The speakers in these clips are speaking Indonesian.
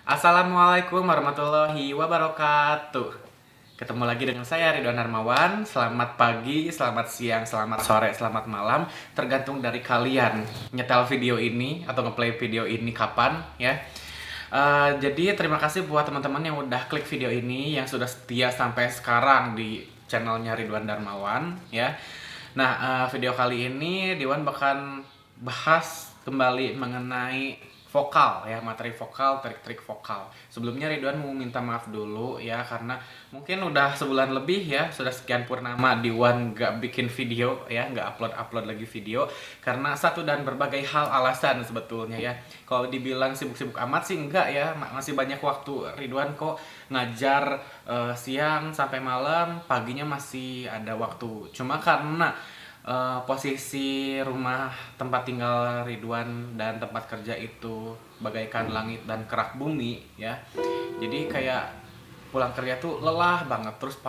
Assalamualaikum warahmatullahi wabarakatuh. Ketemu lagi dengan saya Ridwan Darmawan. Selamat pagi, selamat siang, selamat sore, selamat malam. Tergantung dari kalian nyetel video ini atau ngeplay video ini kapan ya. Jadi terima kasih buat teman-teman yang udah klik video ini, yang sudah setia sampai sekarang di channelnya Ridwan Darmawan ya. Nah, video kali ini Ridwan bakal bahas kembali mengenai vokal ya, materi vokal, trik-trik vokal. Sebelumnya Ridwan mau minta maaf dulu ya, karena mungkin udah sebulan lebih ya, sudah sekian purnama Ridwan gak bikin video ya, gak upload lagi video karena satu dan berbagai hal alasan sebetulnya ya. Kalau dibilang sibuk-sibuk amat sih enggak ya, masih banyak waktu. Ridwan kok ngajar siang sampai malam, paginya masih ada waktu. Cuma karena posisi rumah tempat tinggal Ridwan dan tempat kerja itu bagaikan langit dan kerak bumi ya. Jadi kayak pulang kerja tuh lelah banget, terus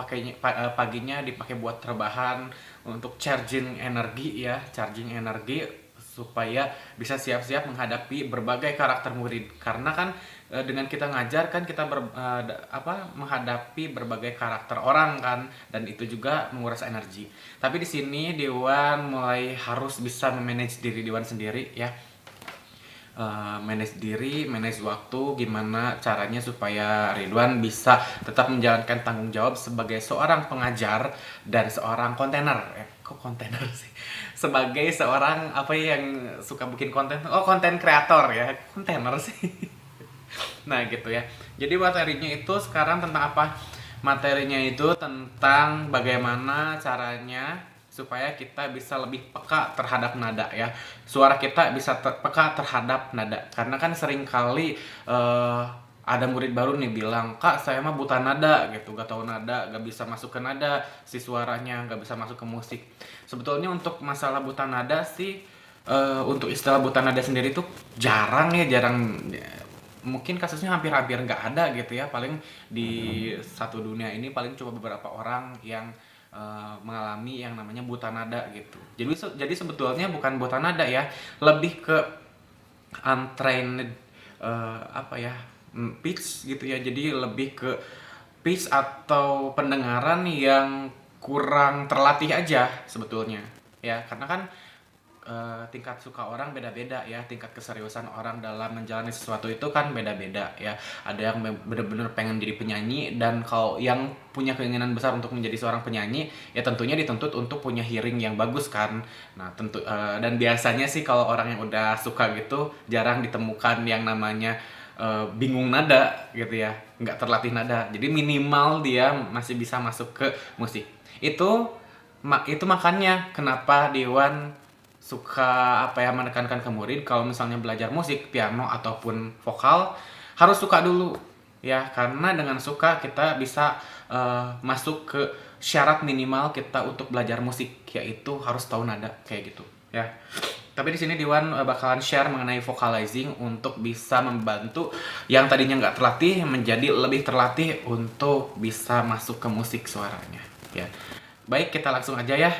paginya dipakai buat rebahan untuk charging energi supaya bisa siap-siap menghadapi berbagai karakter murid. Karena kan dengan kita ngajar kan kita menghadapi berbagai karakter orang kan, dan itu juga menguras energi. Tapi di sini Dewan mulai harus bisa memanage diri Dewan sendiri ya. Manage diri, manage waktu, gimana caranya supaya Ridwan bisa tetap menjalankan tanggung jawab sebagai seorang pengajar dan seorang kontainer. Kok kontainer sih? Sebagai seorang apa yang suka bikin konten, konten kreator ya, kontainer sih. Nah gitu ya. Jadi materinya itu sekarang tentang apa? Materinya itu tentang bagaimana caranya supaya kita bisa lebih peka terhadap nada ya. Suara kita bisa peka terhadap nada. Karena kan sering kali ada murid baru nih bilang, "Kak, saya mah buta nada," gitu, gak tahu nada, gak bisa masuk ke nada, si suaranya gak bisa masuk ke musik. Sebetulnya untuk masalah buta nada sih, untuk istilah buta nada sendiri tuh jarang ya, mungkin kasusnya hampir-hampir nggak ada gitu ya. Paling di satu dunia ini paling cuma beberapa orang yang mengalami yang namanya buta nada gitu. Jadi sebetulnya bukan buta nada ya, lebih ke untrained pitch gitu ya. Jadi lebih ke pitch atau pendengaran yang kurang terlatih aja sebetulnya ya. Karena kan tingkat suka orang beda-beda ya, tingkat keseriusan orang dalam menjalani sesuatu itu kan beda-beda ya. Ada yang bener-bener pengen jadi penyanyi, dan kalau yang punya keinginan besar untuk menjadi seorang penyanyi ya tentunya dituntut untuk punya hearing yang bagus kan. Nah dan biasanya sih kalau orang yang udah suka gitu jarang ditemukan yang namanya bingung nada gitu ya, nggak terlatih nada. Jadi minimal dia masih bisa masuk ke musik. Itu makanya kenapa Dewan suka menekankan ke murid kalau misalnya belajar musik, piano ataupun vokal harus suka dulu ya. Karena dengan suka kita bisa masuk ke syarat minimal kita untuk belajar musik, yaitu harus tahu nada kayak gitu ya. Tapi di sini Dewan bakalan share mengenai vocalizing untuk bisa membantu yang tadinya nggak terlatih menjadi lebih terlatih untuk bisa masuk ke musik suaranya ya. Baik, kita langsung aja ya.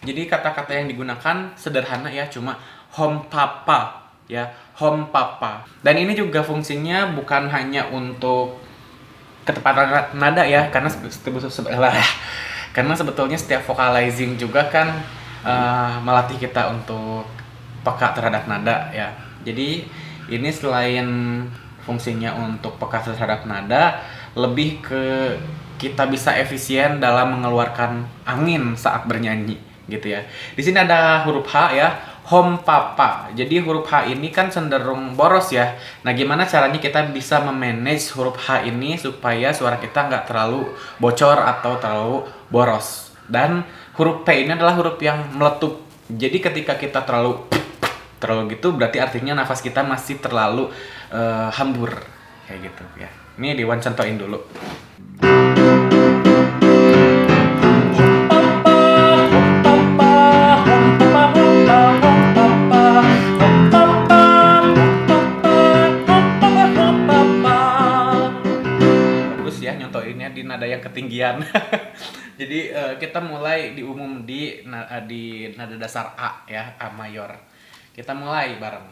Jadi kata-kata yang digunakan sederhana ya, cuma home papa ya, home papa. Dan ini juga fungsinya bukan hanya untuk ketepatan nada ya, karena sebetulnya setiap vocalizing juga kan melatih kita untuk peka terhadap nada ya. Jadi ini selain fungsinya untuk peka terhadap nada, lebih ke kita bisa efisien dalam mengeluarkan angin saat bernyanyi gitu ya. Di sini ada huruf H ya, home papa. Jadi huruf H ini kan cenderung boros ya. Nah, gimana caranya kita bisa memanage huruf H ini supaya suara kita nggak terlalu bocor atau terlalu boros. Dan huruf P ini adalah huruf yang meletup. Jadi ketika kita terlalu gitu, berarti artinya nafas kita masih terlalu hambur kayak gitu ya. Ini Dewan contohin dulu. Di nada yang ketinggian. Jadi kita mulai di umum di nada dasar A ya, A mayor. Kita mulai bareng.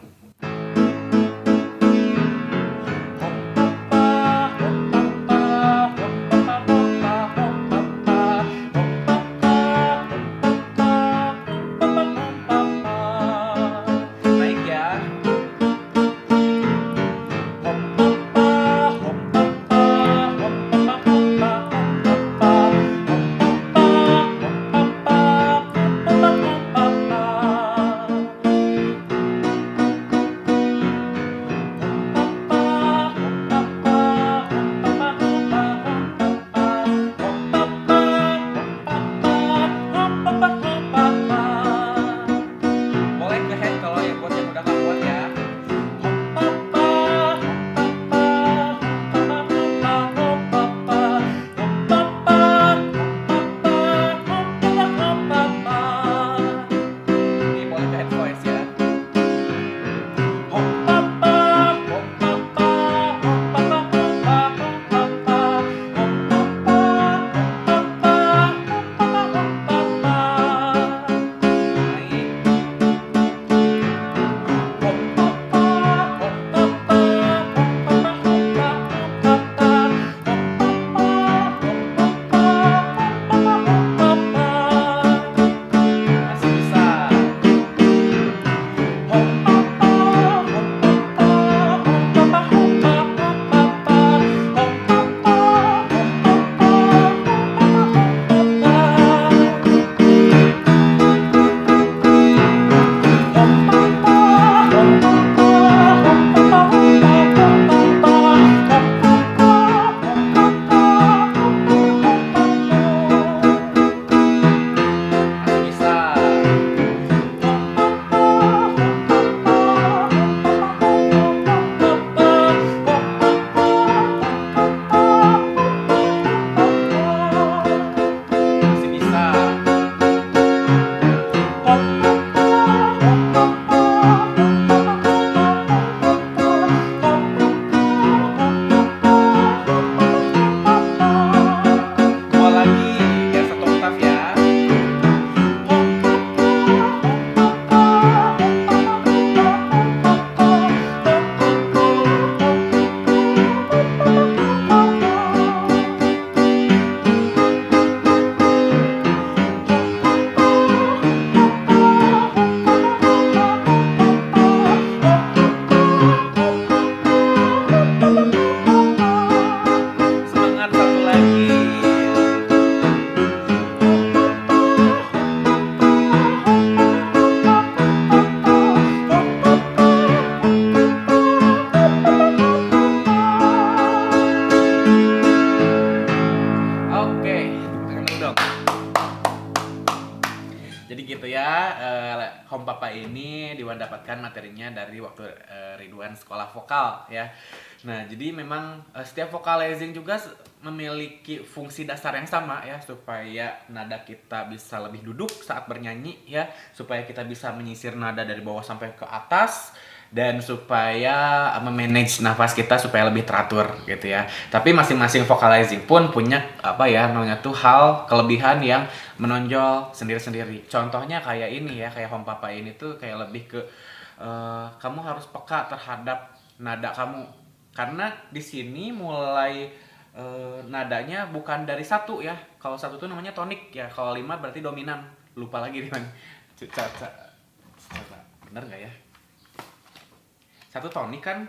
Home Papa ini Diwan dapatkan materinya dari waktu Ridwan sekolah vokal ya. Nah, jadi memang setiap vocalizing juga memiliki fungsi dasar yang sama ya, supaya nada kita bisa lebih duduk saat bernyanyi ya, supaya kita bisa menyisir nada dari bawah sampai ke atas, dan supaya memanage nafas kita supaya lebih teratur gitu ya. Tapi masing-masing vocalizing pun punya apa ya namanya tuh hal kelebihan yang menonjol sendiri-sendiri. Contohnya kayak ini ya, kayak Home Papa ini tuh kayak lebih ke kamu harus peka terhadap nada kamu, karena di sini mulai nadanya bukan dari satu ya. Kalau satu tuh namanya tonik ya, kalau 5 berarti dominan. Lupa lagi nih man. Bener nggak ya? Satu tonik kan,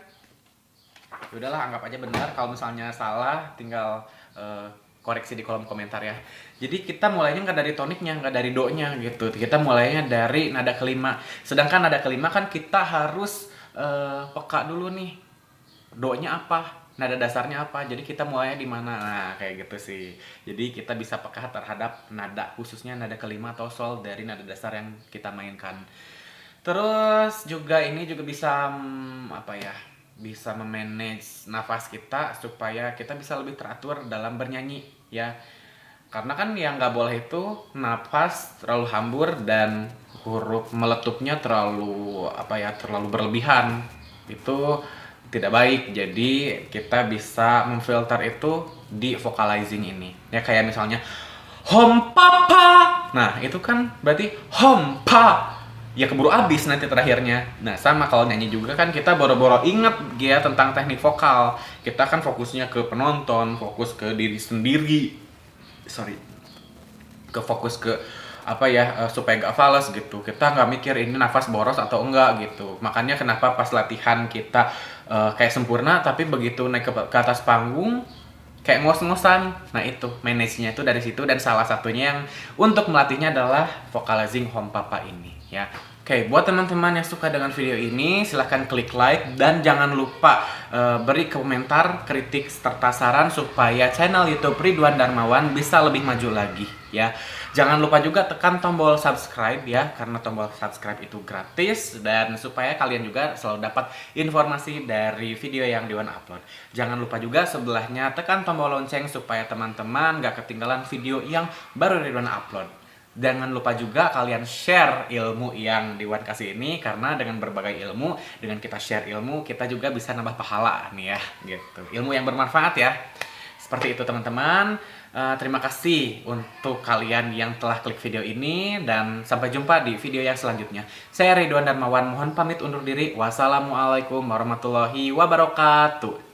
ya udahlah anggap aja benar. Kalau misalnya salah tinggal koreksi di kolom komentar ya. Jadi kita mulainya nggak dari toniknya, nggak dari do-nya gitu. Kita mulainya dari nada kelima. Sedangkan nada kelima kan kita harus peka dulu nih, do-nya apa, nada dasarnya apa. Jadi kita mulainya di mana. Nah, kayak gitu sih. Jadi kita bisa peka terhadap nada, khususnya nada kelima atau sol dari nada dasar yang kita mainkan. Terus juga ini juga bisa apa ya? Bisa memanage nafas kita supaya kita bisa lebih teratur dalam bernyanyi ya. Karena kan yang nggak boleh itu nafas terlalu hambur dan huruf meletupnya terlalu apa ya, terlalu berlebihan. Itu tidak baik. Jadi kita bisa memfilter itu di vocalizing ini. Ya kayak misalnya Home Papa. Nah, itu kan berarti Home Pa. Ya keburu abis nanti terakhirnya. Nah, sama kalau nyanyi juga kan kita boro-boro inget ya tentang teknik vokal. Kita kan fokusnya ke penonton, fokus ke diri sendiri. Fokus ke apa ya, supaya gak fales gitu. Kita nggak mikir ini nafas boros atau enggak gitu. Makanya kenapa pas latihan kita kayak sempurna, tapi begitu naik ke atas panggung kayak ngos-ngosan. Nah, itu manage-nya itu dari situ, dan salah satunya yang untuk melatihnya adalah vocalizing Home Papa ini ya. Oke, buat teman-teman yang suka dengan video ini silahkan klik like dan jangan lupa beri komentar, kritik serta saran supaya channel YouTube Ridwan Darmawan bisa lebih maju lagi ya. Jangan lupa juga tekan tombol subscribe ya, karena tombol subscribe itu gratis, dan supaya kalian juga selalu dapat informasi dari video yang Diwan upload. Jangan lupa juga sebelahnya tekan tombol lonceng supaya teman-teman gak ketinggalan video yang baru Ridwan upload. Jangan lupa juga kalian share ilmu yang Diwan kasih ini, karena dengan berbagai ilmu, dengan kita share ilmu, kita juga bisa nambah pahala nih ya, gitu. Ilmu yang bermanfaat ya. Seperti itu teman-teman. Terima kasih untuk kalian yang telah klik video ini, dan sampai jumpa di video yang selanjutnya. Saya Ridwan Darmawan, mohon pamit undur diri. Wassalamualaikum warahmatullahi wabarakatuh.